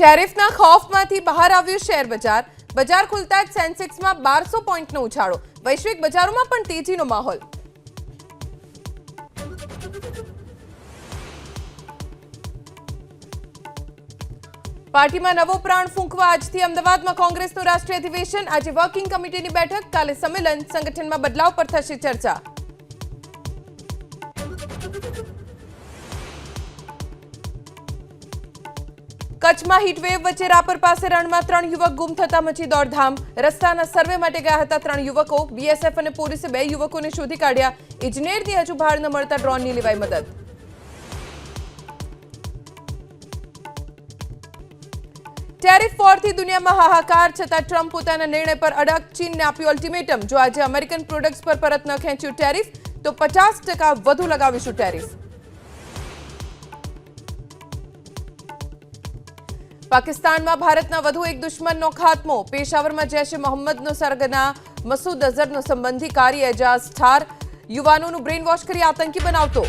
ટેરિફના ખૌફમાંથી બહાર આવ્યું શેર બજાર. બજાર ખુલતા જ સેન્સેક્સમાં 1200 પોઈન્ટનો ઉછાળો. વૈશ્વિક બજારોમાં પણ તેજીનો માહોલ. પાર્ટીમાં નવો પ્રાણ ફૂંકવા આજથી અમદાવાદમાં કોંગ્રેસનું રાષ્ટ્રીય અધિવેશન. આજે વર્કિંગ કમિટીની બેઠક, કાલે સંમેલન. સંગઠનમાં બદલાવ પર થશે ચર્ચા. કચ્છમાં હીટવેવ વચ્ચે રાપર પાસે રણમાં 3 યુવક ગુમ થતા મચી દોડધામ. રસ્તાના સર્વે માટે ગયા હતા 3 યુવકો. બીએસએફ અને પોલીસે 2 યુવકોને શોધી કાઢ્યા. ઇજનેરની હજુ ભાળ ન મળતા ડ્રોનની લેવાઈ મદદ. ટેરિફ વોરથી દુનિયામાં હાહાકાર, છતાં ટ્રમ્પ પોતાના નિર્ણય પર અડગ. ચીનને આપ્યું અલ્ટિમેટમ, જો આજે અમેરિકન પ્રોડક્ટ્સ પર પરત ન ખેંચ્યું ટેરિફ તો 50% વધુ લગાવીશું ટેરિફ. પાકિસ્તાનમાં ભારતના વધુ એક દુશ્મનનો ખાત્મો. પેશાવરમાં જૈશ-એ મોહમ્મદનો સરગના મસૂદ અઝહરનો સંબંધી કારી એજાઝ ઠાર. યુવાનોનું બ્રેન વોશ કરી આતંકી બનાવતો.